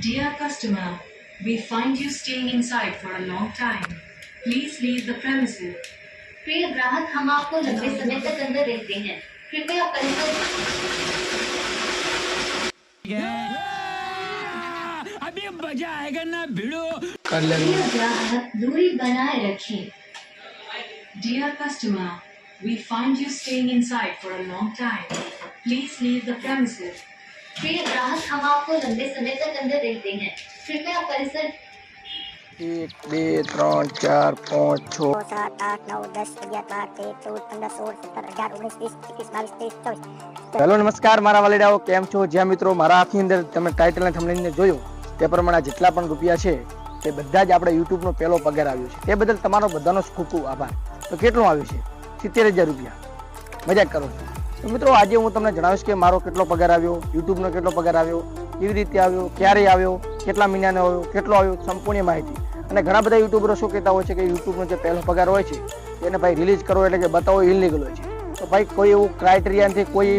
Dear customer, we find you staying inside for a long time. Please leave the premises. प्रिय ग्राहक, हम आपको लंबे समय तक अंदर रहते हैं, कृपया परिसर। अभी मजा आएगा ना भिड़ो। प्रिय ग्राहक, दूरी बनाए रखें। Dear customer, we find you staying inside for a long time. Please leave the premises. प्रिय ग्राहक, हम आपको लंबे समय तक अंदर रहते हैं, कृपया परिसर। 1 2 3 4 5 6 7 8 9 10 11 12 13 14 15 16 17 18 19 20 21 22 23 24। હેલો નમસ્કાર મારા વાલીડાઓ, કેમ છો? જ્યાં મિત્રો મારા આખી અંદર તમે ટાઇટલ અને થંબનેલને જોયું તે પ્રમાણે જેટલા પણ રૂપિયા છે તે બધા જ આપણે યુટ્યુબનો પહેલો પગાર આવ્યો છે. તે બદલ તમારો બધાનો ખૂબ ખૂબ આભાર. તો કેટલું આવ્યું છે? 70,000 રૂપિયા. મજાક કરો છો? તો મિત્રો આજે હું તમને જણાવીશ કે મારો કેટલો પગાર આવ્યો, યુટ્યુબનો કેટલો પગાર આવ્યો, કેવી રીતે આવ્યો, ક્યારે આવ્યો, કેટલા મહિનાનો આવ્યો, કેટલો આવ્યો, સંપૂર્ણ માહિતી. અને ઘણા બધા યુટ્યુબરો શું કહેતા હોય છે કે યુટ્યુબનો જે પહેલો પગાર હોય છે એને ભાઈ રિલીઝ કરો એટલે કે બતાવો ઇલીગલ હોય છે. તો ભાઈ કોઈ એવું ક્રાઇટેરિયા નથી, કોઈ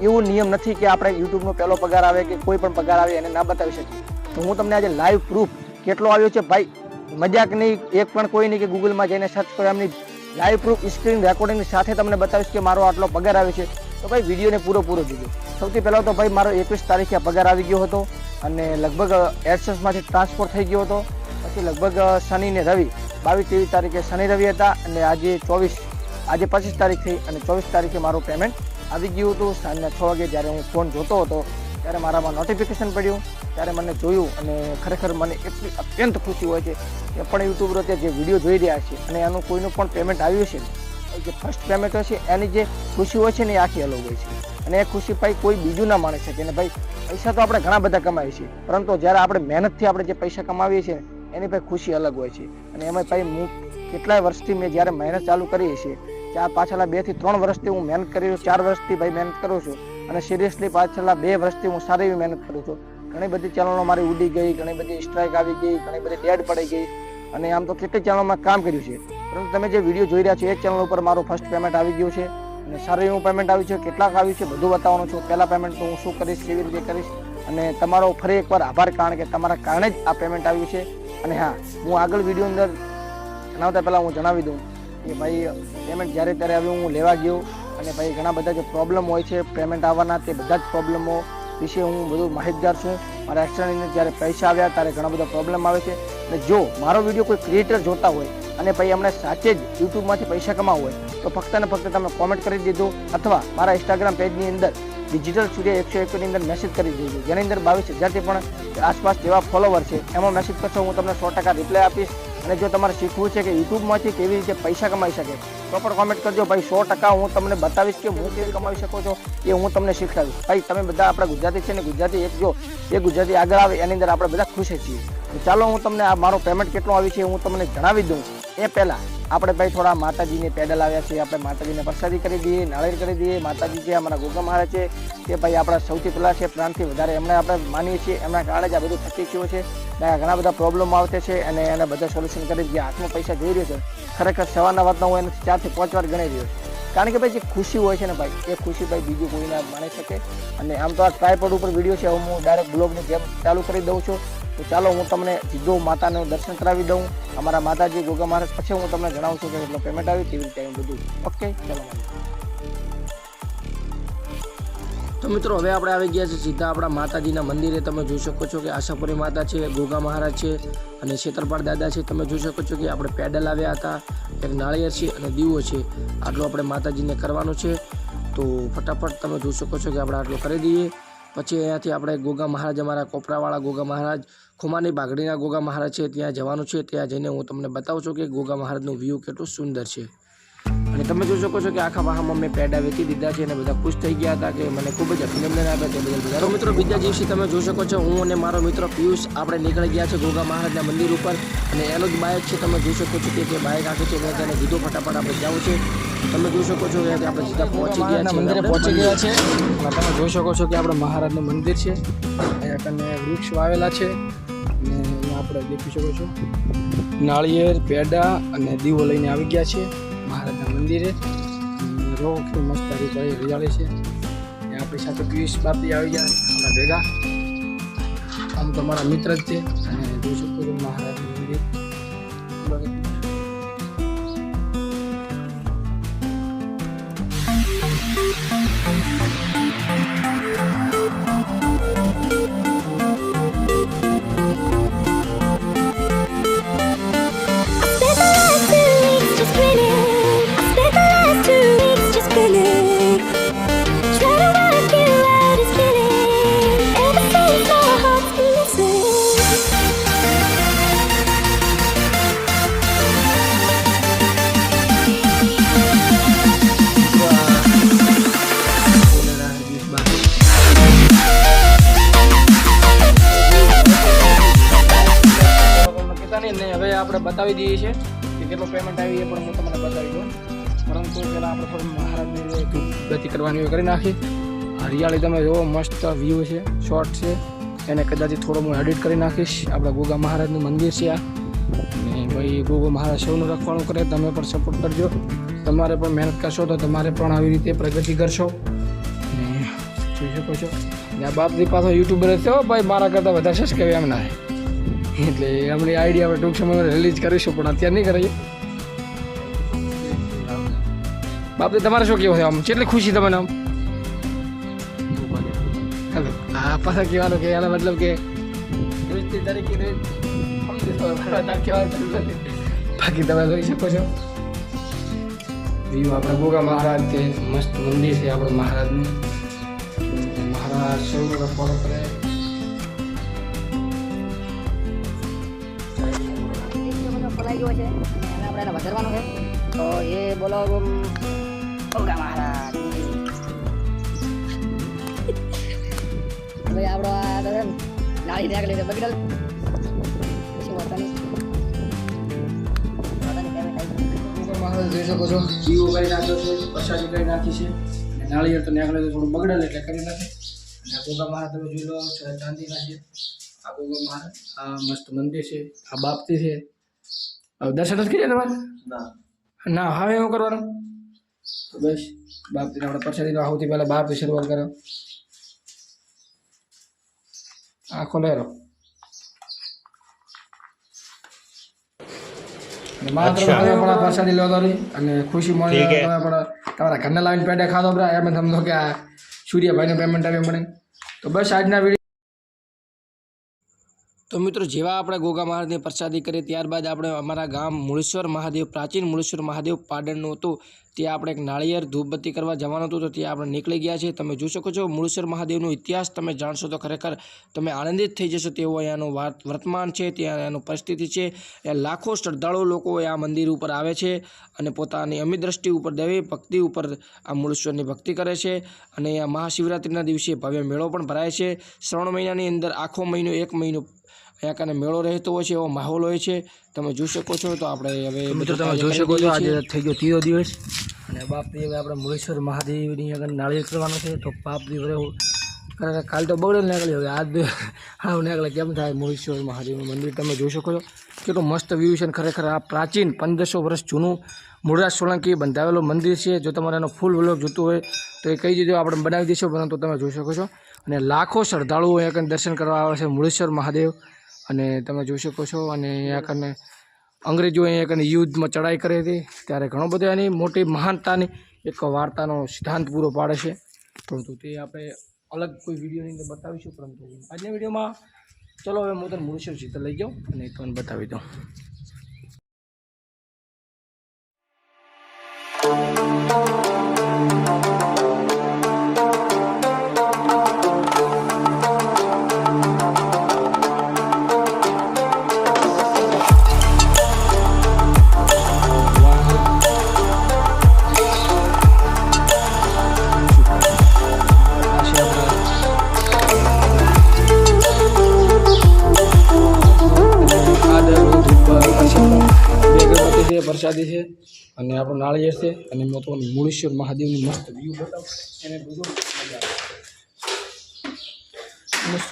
એવું નિયમ નથી કે આપણે યુટ્યુબનો પહેલો પગાર આવે કે કોઈ પણ પગાર આવે એને ના બતાવી શકીએ. તો હું તમને આજે લાઈવ પ્રૂફ કેટલો આવ્યો છે ભાઈ, મજાક નહીં, એક પણ કોઈ નહીં કે ગૂગલમાં જઈને સર્ચ કરો, એમની લાઈવ પ્રૂફ સ્ક્રીન રેકોર્ડિંગની સાથે તમને બતાવીશ કે મારો આટલો પગાર આવે છે. તો ભાઈ વિડીયોને પૂરો જોજો. સૌથી પહેલાં તો ભાઈ મારો 21 તારીખે આ પગાર આવી ગયો હતો અને લગભગ એડસન્સમાંથી ટ્રાન્સફર થઈ ગયો હતો. પછી લગભગ શનિ ને રવિ 22-23 તારીખે શનિ રવિ હતા અને આજે 25 તારીખ થઈ અને 24 તારીખે મારું પેમેન્ટ આવી ગયું હતું. સાંજના 6 વાગે જ્યારે હું ફોન જોતો હતો ત્યારે મારામાં નોટિફિકેશન પડ્યું, ત્યારે મને જોયું અને ખરેખર મને એટલી અત્યંત ખુશી હોય છે કે પણ યુટ્યુબરો તે જે વિડીયો જોઈ રહ્યા છે અને એનું કોઈનું પણ પેમેન્ટ આવ્યું છે ને, જે ફર્સ્ટ પેમેન્ટ હોય છે એની જે ખુશી હોય છે ને એ આખી અલગ હોય છે. અને એ ખુશી ભાઈ કોઈ બીજું ના માણી શકે. અને ભાઈ પૈસા તો આપણે ઘણા બધા કમાઈએ છીએ, પરંતુ જ્યારે આપણે મહેનતથી આપણે જે પૈસા કમાવીએ છીએ એની ભાઈ ખુશી અલગ હોય છે. અને એમાં ભાઈ હું કેટલાય વર્ષથી મેં જ્યારે મહેનત ચાલુ કરી છે, પાછલા 2 થી 3 વર્ષથી હું મહેનત કરી રહ્યો, 4 વર્ષથી ભાઈ મહેનત કરું છું અને સિરિયસલી પાછલા 2 વર્ષથી હું સારી એવી મહેનત કરું છું. ઘણી બધી ચેનલો મારી ઉડી ગઈ, ઘણી બધી સ્ટ્રાઇક આવી ગઈ, ઘણી બધી ડેડ પડી ગઈ અને આમ તો કેટલી ચેનલોમાં કામ કર્યું છે. પરંતુ તમે જે વિડીયો જોઈ રહ્યા છો એ ચેનલ ઉપર મારું ફર્સ્ટ પેમેન્ટ આવી ગયું છે અને સારું એવું પેમેન્ટ આવ્યું છે. કેટલાક આવ્યું છે બધું બતાવવાનું છું. પહેલા પેમેન્ટ તો હું શું કરીશ, કેવી રીતે કરીશ અને તમારો ફરી એકવાર આભાર, કારણ કે તમારા કારણે જ આ પેમેન્ટ આવ્યું છે. અને હા, હું આગળ વિડીયો અંદર જણાવતા પહેલાં હું જણાવી દઉં કે ભાઈ પેમેન્ટ જ્યારે ત્યારે આવ્યું હું લેવા ગયો અને ભાઈ ઘણા બધા જે પ્રોબ્લેમ હોય છે પેમેન્ટ આવવાના, તે બધા જ પ્રોબ્લેમો વિશે હું બધું માહિતગાર છું. મારા એક્સ્ટ્રાની અંદર જ્યારે પૈસા આવ્યા ત્યારે ઘણા બધા પ્રોબ્લેમ આવે છે. અને જો મારો વિડીયો કોઈ ક્રિએટર જોતા હોય અને ભાઈ એમણે સાચે જ યુટ્યુબમાંથી પૈસા કમાવવા હોય તો ફક્ત ને ફક્ત તમે કોમેન્ટ કરી દેજો અથવા મારા ઇન્સ્ટાગ્રામ પેજની અંદર ડિજિટલ સૂર્ય 101 ની અંદર મેસેજ કરી દેજો, જેની અંદર 22,000થી પણ આસપાસ જેવા ફોલોવર છે. એમાં મેસેજ કરશો, હું તમને 100% રિપ્લાય આપીશ. અને જો તમારે શીખવું છે કે યુટ્યુબમાંથી કેવી રીતે પૈસા કમાઈ શકે તો પણ કોમેન્ટ કરજો ભાઈ. 100% હું તમને બતાવીશ કે હું કેવી કમાવી શકો છો, એ હું તમને શીખવાડીશ. ભાઈ તમે બધા આપણા ગુજરાતી છે ને, ગુજરાતી એક જો એ ગુજરાતી આગળ આવે એની અંદર આપણે બધા ખુશ છીએ. ચાલો હું તમને આ મારો પેમેન્ટ કેટલો આવ્યું છે હું તમને જણાવી દઉં. એ પહેલાં આપણે ભાઈ થોડા માતાજીને પેડલ આવ્યા છે, આપણે માતાજીને પ્રસાદી કરી દઈએ, નાળિયેર કરી દઈએ. માતાજી છે અમારા ગોગા મહારાજ છે, તે ભાઈ આપણા સૌથી પહેલાં છે, પ્રાણથી વધારે એમને આપણે માનીએ છીએ. એમના કારણે જ આ બધું થતી થયું છે. ઘણા બધા પ્રોબ્લેમ આવતા છે અને એને બધા સોલ્યુશન કરી જે હાથમાં પૈસા જોઈ રહ્યો છે ખરેખર સવારના વાત ન હોય એનાથી 4 થી 5 વાર ગણી રહ્યો છે. કારણ કે ભાઈ જે ખુશી હોય છે ને ભાઈ, એ ખુશી ભાઈ બીજું કોઈ ના માણી શકે. અને આમ તો આ ટ્રાયપોડ ઉપર વિડીયો છે, હું ડાયરેક્ટ બ્લોગની જેમ ચાલુ કરી દઉં છું. તો ચાલો હું તમને સીધું માતાનું દર્શન કરાવી દઉં, અમારા માતાજી ગોગા મહારાજ. પછી હું તમને જણાવું છું કે કેટલો પેમેન્ટ આવ્યું, કેવી રીતે આવ્યું બધું. ઓકે, ચાલો. તો મિત્રો હવે આપણે આવી ગયા છે સીધા આપણા માતાજીના મંદિરે. તમે જોઈ શકો છો કે આશાપુરી માતા છે, ગોગા મહારાજ છે અને છેતરપાળ દાદા છે. તમે જોઈ શકો છો કે આપણે પેડલ આવ્યા હતા, એક નાળિયેર છે અને દીવો છે. આટલું આપણે માતાજીને કરવાનું છે. તો ફટાફટ તમે જોઈ શકો છો કે આપણે આટલું કરી દઈએ. પછી અહીંયાથી આપણે ગોગા મહારાજ, અમારા કોપરાવાળા ગોગા મહારાજ, ખુમાની બાગડીના ગોગા મહારાજ છે, ત્યાં જવાનું છે. ત્યાં જઈને હું તમને બતાવું છું કે ગોગા મહારાજનું વ્યૂ કેટલું સુંદર છે. અને તમે જોઈ શકો છો કે આખા વાહમાં મેં પેડા વેચી દીધા છે અને બધા ખુશ થઈ ગયા હતા કે મને ખૂબ જ અભિનંદન આપ્યા તે બદલ બધા. મિત્રો બીજા દિવસે તમે જોઈ શકો છો હું અને મારો મિત્ર પિયુષ આપણે નીકળી ગયા છે ગોગા મહારાજના મંદિર ઉપર. અને એનો જ બાઇક છે, તમે જોઈ શકો છો કે તે બાઇક આખી છે. મેં તેને કીધું ફટાફટ આપણે જવું છે. તમે જોઈ શકો છો કે આપણે સીધા પહોંચી ગયા છે, મંદિરે પહોંચી ગયા છે. તમે જોઈ શકો છો કે આપણે મહારાજનું મંદિર છે, અહીંયા કને વૃક્ષ વાવેલા છે અને અહીંયા આપણે દેખી શકો છો નાળિયેર, પેડા અને દીવો લઈને આવી ગયા છે મહારાજના મંદિરે. રો કે મસ્ત તારી રિયાળી છે. આપણી સાથે પિયુષ બાપી આવી ગયા આપણા ભેગા. આમ તો મારા મિત્ર જ છે અને જોઈ શકો છો મહારાજનું મંદિર. હવે આપણે બતાવી દઈએ છીએ કે કેટલો પેમેન્ટ આવી એ પણ હું તમને બતાવી દઉં, પરંતુ પહેલાં આપણે થોડું મહારાજની ગતિ કરવાની હોય કરી નાખી. હરિયાળી તમે જુઓ, મસ્ત વ્યૂ છે, શોર્ટ છે, એને કદાચ થોડો હું એડિટ કરી નાખીશ. આપણા ગોગા મહારાજનું મંદિર છે આ, અને ભાઈ ગોગો મહારાજ સૌનું રખવાણું કરે. તમે પણ સપોર્ટ કરજો, તમારે પણ મહેનત કરશો તો તમારે પણ આવી રીતે પ્રગતિ કરશો. અને જોઈ શકો છો ને આ બાપની પાછો યુટ્યુબર છે ભાઈ, મારા કરતાં વધારે સબસ્ક્રાઈબ એમ ના, એટલે અમને આઈડિયા આપણે ટૂંક સમયમાં રિલીઝ કરીશું, પણ અત્યારે નહીં કરીએ. બાપજી તમારે શું કેવું છે આમ, કેટલી ખુશી તમને આમ? હેલો, હા પાછા કહેવાનું કે એના મતલબ કે બાકી તમે જોઈ શકો છો વ્યૂ આપણા ગોગા મહારાજ છે, મસ્ત મંદિર છે આપણે મહારાજનું. મહારાજ સૌનો ફોલો કરે. પલાઈ ગયો છે અને હવે આપણે એને વધારવાનો છે, તો એ બોલો ગોગા મહારાજ. ભાઈ આપણો આ તો નાળી નાખી લીધે બગડલ શું વાતાની મહારાજ જોઈ શકો છો દીવો કરી નાખ્યો છે, પ્રસાદી કરી નાખી છે, અને નાળિયેર તો નાખેલું તો થોડું બગડેલ એટલે કરી નાખે. અને ગોગા મહારાજ તમે જોઈ લો, ચાંદીના છે આ ગોગા મહારાજ. આ મસ્ત મંદિર છે, આ બાપતી છે. હવે દર્શન જ કરીએ તમારે? ના હવે એવું કરવાનું તો બસ બાપતીને આપણે પ્રસાદીનો સૌથી પહેલાં બાપથી શરૂઆત કરો. આખો લેરો માત્ર તમે પણ આ પ્રસાદી લેવા દો અને ખુશી મળી તમે પણ તમારા ઘરને લાવીને પેટે ખાધો બરા એમ સમજો કે આ સૂર્યભાઈનું પેમેન્ટ આવે મળે. તો બસ આજના વિડીયો તો મિત્રો જેવા આપણે ગોગા મહારાજની પ્રસાદી કરીએ ત્યારબાદ આપણે અમારા ગામ મૂળેશ્વર મહાદેવ, પ્રાચીન મૂળેશ્વર મહાદેવ પાટણનું હતું, ત્યાં આપણે એક નાળિયેર ધૂપબત્તી કરવા જવાનું હતું, તો ત્યાં આપણે નીકળી ગયા છે. તમે જોઈ શકો છો મૂળેશ્વર મહાદેવનો ઇતિહાસ તમે જાણશો તો ખરેખર તમે આનંદિત થઈ જશો તેવો અહીંયાનું વર્તમાન છે, ત્યાં એનું પરિસ્થિતિ છે. એ લાખો શ્રદ્ધાળુ લોકો આ મંદિર ઉપર આવે છે અને પોતાની અમિત દ્રષ્ટિ ઉપર દૈવી ભક્તિ ઉપર આ મૂળેશ્વરની ભક્તિ કરે છે. અને આ મહાશિવરાત્રિના દિવસે ભવ્ય મેળો પણ ભરાય છે. શ્રાવણ મહિનાની અંદર આખો મહિનો એક મહિનો અહીંયા કને મેળો રહેતો હોય છે, એવો માહોલ હોય છે, તમે જોઈ શકો છો. તો આપણે હવે મિત્રો તમે જોઈ શકો છો આજે થઈ ગયો 3રો દિવસ અને બાપથી હવે આપણે મૂળેશ્વર મહાદેવની આગળ નાળિયેર કરવાનું છે. તો બાપથી હવે કાલ તો બગડેલ નીકળ્યો, હવે આજ હાવ નીકળે કેમ થાય. મૂળેશ્વર મહાદેવનું મંદિર તમે જોઈ શકો છો, કેટલું મસ્ત વ્યૂ છે. ખરેખર આ પ્રાચીન 1500 વર્ષ જૂનું મૂળરાજ સોલંકી બંધાવેલું મંદિર છે. જો તમારે એનો ફૂલ વ્લોગ જોતું હોય તો એ કહી દીધો, આપણે બનાવી દઈશું, પરંતુ તમે જોઈ શકો છો. અને લાખો શ્રદ્ધાળુઓ અહીંયા કને દર્શન કરવા આવે છે મૂળેશ્વર મહાદેવ, અને તમે જોઈ શકો છો. અને અહીંયા કને અંગ્રેજો અહીંયા કને યુદ્ધમાં ચડાઈ કરી હતી ત્યારે ઘણો બધો એની મોટી મહાનતાની એક વાર્તાનો સિદ્ધાંત પૂરો પાડે છે, પરંતુ તે આપણે અલગ કોઈ વિડીયોની અંદર બતાવીશું. પરંતુ આજના વિડીયોમાં ચલો હવે હું તને મૂળેશ્વર સીધા લઈ જાઉં અને તમને બતાવી દઉં. પ્રસાદી છે અને આપણું નાળિયેર છે અને મૂળેશ્વર મહાદેવની મસ્ત વ્યૂ બતાવો એને બધું મસ્ત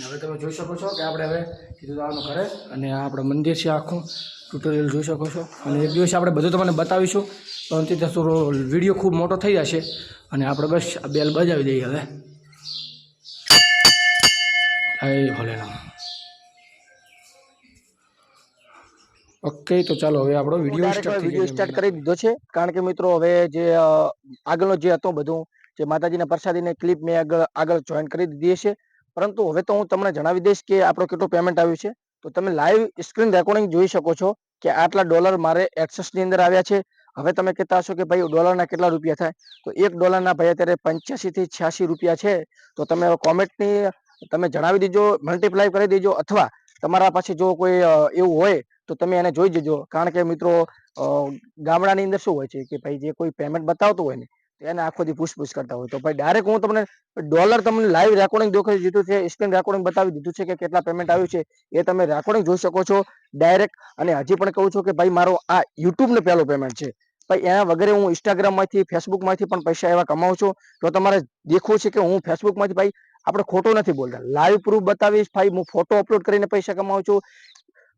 હવે તમે જોઈ શકો છો કે આપણે હવે કીધું આવવાનું ઘરે અને આ આપણું મંદિર છે આખું ટ્યુટોરિયલ જોઈ શકો છો અને એક દિવસ આપણે બધું તમને બતાવીશું પરંતુ ત્યાં થોડો વિડીયો ખૂબ મોટો થઈ જશે અને આપણે બસ આ બેલ બજાવી દઈએ હવે ભોલેનાથ ઓકે તો ચાલો હવે આપણો વિડીયો સ્ટાર્ટ કરી દીધો છે કારણ કે મિત્રો હવે જે આગળનો જે હતો બધું જે માતાજીના પ્રસાદીની ક્લિપ મેં આગળ જોઈન કરી દીધી છે પરંતુ હવે તો હું તમને જણાવી દઈશ કે આપણો કેટલું પેમેન્ટ આવ્યું છે તો તમે લાઈવ સ્ક્રીન રેકોર્ડિંગ જોઈ શકો છો કે આટલા ડોલર મારે એક્સેસની અંદર આવ્યા છે હવે તમે કહેતા હશો કે ભાઈ ડોલરના કેટલા રૂપિયા થાય તો $1 ભાઈ અત્યારે 85 થી 86 રૂપિયા છે તો તમે કોમેન્ટની તમે જણાવી દેજો મલ્ટીપ્લાય કરી દેજો અથવા તમારા પાસે જો કોઈ એવું હોય તો તમે એને જોઈ જજો કારણ કે મિત્રો ગામડાની અંદર શું હોય છે કે ભાઈ જે કોઈ પેમેન્ટ બતાવતું હોય ને એને આખો દી પૂછપૂછ કરતા હોય તો ભાઈ ડાયરેક્ટ હું તમને ડોલર તમને લાઈવ રેકોર્ડિંગ દેખાડી દીધું છે સ્ક્રીન રેકોર્ડિંગ બતાવી દીધું છે કે કેટલા પેમેન્ટ આવ્યું છે એ તમે રેકોર્ડિંગ જોઈ શકો છો ડાયરેક્ટ અને હજી પણ કહું છું કે ભાઈ મારો આ યુટ્યુબ નો પહેલો પેમેન્ટ છે ભાઈ એના વગેરે હું ઇન્સ્ટાગ્રામ માંથી ફેસબુક માંથી પણ પૈસા એવા કમાઉં છું તો તમારે દેખવું છે કે હું ફેસબુક માંથી ભાઈ આપણે ખોટું નથી બોલતા લાઈવ પ્રૂફ બતાવીશ ભાઈ હું ફોટો અપલોડ કરીને પૈસા કમાઉં છું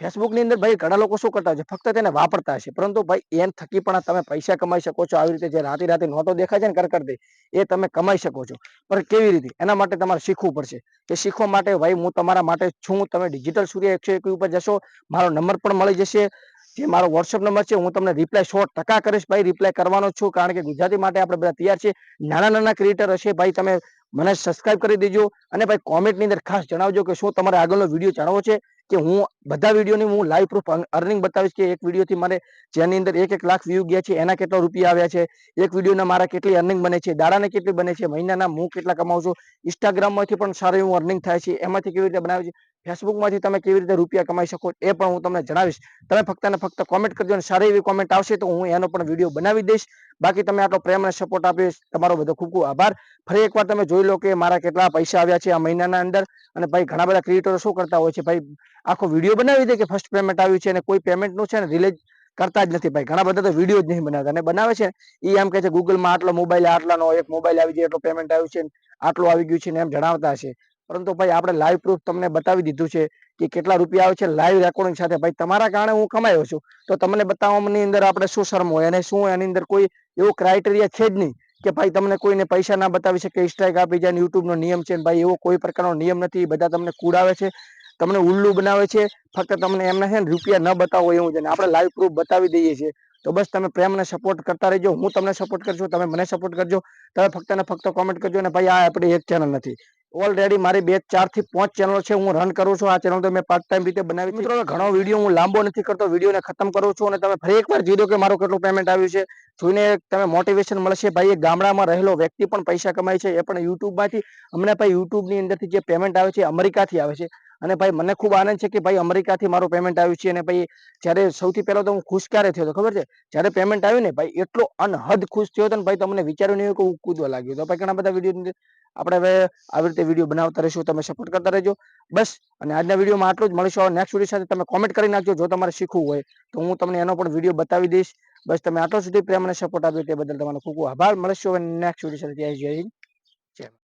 ફેસબુક ની અંદર ભાઈ ઘણા લોકો શું કરતા હોય છે ફક્ત તેને વાપરતા હશે પરંતુ ભાઈ એન થકી પણ તમે પૈસા કમાઈ શકો છો આવી રીતે જે રાતે નોટો દેખાય છે ને કરકરતી એ તમે કમાઈ શકો છો પણ કેવી રીતે એના માટે તમારે શીખવું પડશે એ શીખવા માટે ભાઈ હું તમારા માટે છું તમે ડિજિટલ સૂર્ય 101 ઉપર જશો મારો નંબર પણ મળી જશે જે મારો વોટ્સઅપ નંબર છે હું તમને રિપ્લાય 100% કરીશ ભાઈ રિપ્લાય કરવાનો છું કારણ કે ગુજરાતી માટે આપણે બધા તૈયાર છે નાના ક્રિએટર હશે ભાઈ તમે મને સબસ્ક્રાઇબ કરી દેજો અને ભાઈ કોમેન્ટ ની અંદર ખાસ જણાવજો કે શું તમારે આગળનો વિડીયો જાણવો છે કે હું બધા વિડીયોની હું લાઈવ પ્રૂફ અર્નિંગ બતાવીશ કે એક વિડીયોથી મારે જેની અંદર 1 લાખ વ્યૂ ગયા છે એના કેટલા રૂપિયા આવ્યા છે એક વિડીયોના મારા કેટલી અર્નિંગ બને છે દાડાને કેટલી બને છે મહિનાના હું કેટલા કમાઉં છું ઇન્સ્ટાગ્રામમાંથી પણ સારું એવું અર્નિંગ થાય છે એમાંથી કેવી રીતે બનાવે છે ફેસબુકમાંથી તમે કેવી રીતે રૂપિયા કમાઈ શકો એ પણ હું તમને જણાવીશ તમે ફક્ત ને ફક્ત કોમેન્ટ કરજો અને સારી એવી કોમેન્ટ આવશે તો હું એનો પણ વિડીયો બનાવી દઈશ બાકી તમે આટલો પ્રેમ અને સપોર્ટ આપ્યો તમારો બધો ખૂબ ખૂબ આભાર ફરી એકવાર તમે જોઈ લો કે મારા કેટલા પૈસા આવ્યા છે આ મહિનાના અંદર અને ભાઈ ઘણા બધા ક્રિએટરો શું કરતા હોય છે ભાઈ આખો વિડીયો બનાવી દે કે ફર્સ્ટ પેમેન્ટ આવ્યું છે અને કોઈ પેમેન્ટ નું છે ને રિલીઝ કરતા જ નથી ભાઈ ઘણા બધા તો વિડીયો જ નહીં બનાવતા અને બનાવે છે એ એમ કહે છે ગૂગલમાં આટલો મોબાઈલ આટલાનો એક મોબાઈલ આવી જાય એટલો પેમેન્ટ આવ્યું છે આટલું આવી ગયું છે ને એમ જણાવતા હશે પરંતુ ભાઈ આપણે લાઈવ પ્રૂફ તમને બતાવી દીધું છે કે કેટલા રૂપિયા આવે છે લાઈવ રેકોર્ડિંગ સાથે ભાઈ તમારા કારણે હું કમાયો છું તો તમને બતાવવાની અંદર આપણે શું શરમ હોય અને શું એની અંદર કોઈ એવો ક્રાઇટેરિયા છે જ નહીં કે ભાઈ તમને કોઈને પૈસા ના બતાવી શકે સ્ટ્રાઇક આપી જાય યુટ્યુબ નો નિયમ છે ભાઈ એવો કોઈ પ્રકારનો નિયમ નથી બધા તમને કુડાવે છે તમને ઉલ્લુ બનાવે છે ફક્ત તમને એમને છે ને રૂપિયા ન બતાવો એવું છે ને આપણે લાઈવ પ્રૂફ બતાવી દઈએ છીએ તો બસ તમે પ્રેમ અને સપોર્ટ કરતા રહેજો હું તમને સપોર્ટ કરજો તમે મને સપોર્ટ કરજો તમે ફક્ત ને ફક્ત કોમેન્ટ કરજો ને ભાઈ આ આપણી એક ચેનલ નથી ઓલરેડી મારી 4 થી 5 ચેનલો છે હું રન કરું છું આ ચેનલ તો મેં પાર્ટ ટાઈમ રીતે બનાવી મિત્રો ઘણો વિડીયો હું લાંબો નથી કરતો વિડીયોને ખતમ કરું છું અને તમે ફરી એકવાર જોઈ લો કે મારું કેટલું પેમેન્ટ આવ્યું છે જોઈને તમે મોટિવેશન મળશે ભાઈ એક ગામડામાં રહેલો વ્યક્તિ પણ પૈસા કમાય છે એ પણ યુટ્યુબ માંથી અમને ભાઈ યુટ્યુબ ની અંદરથી જે પેમેન્ટ આવે છે અમેરિકાથી આવે છે અને ભાઈ મને ખૂબ આનંદ છે કે ભાઈ અમેરિકાથી મારું પેમેન્ટ આવ્યું છે અને ભાઈ જ્યારે સૌથી પહેલા તો હું ખુશ ક્યારે થયો હતો ખબર છે જ્યારે પેમેન્ટ આવ્યું ને ભાઈ એટલો અનહદ ખુશ થયો હતો ને ભાઈ તમને વિચાર્યું નહીં કે હું કૂદવા લાગ્યો તો ભાઈ ઘણા બધા વિડીયો આપણે હવે આવી રીતે વિડીયો બનાવતા રહીશું તમે સપોર્ટ કરતા રહેજો બસ અને આજના વિડીયોમાં આટલું જ મળીશું નેક્સ્ટ વિડીયો સાથે તમે કોમેન્ટ કરી નાખજો જો તમારે શીખવું હોય તો હું તમને એનો પણ વિડીયો બતાવી દઈશ બસ તમે આટલો સુધી પ્રેમ અને સપોર્ટ આપ્યો તે બદલ તમારો ખૂબ ખૂબ આભાર મળીશું હવે નેક્સ્ટ વિડીયો સાથે જય હિન્દ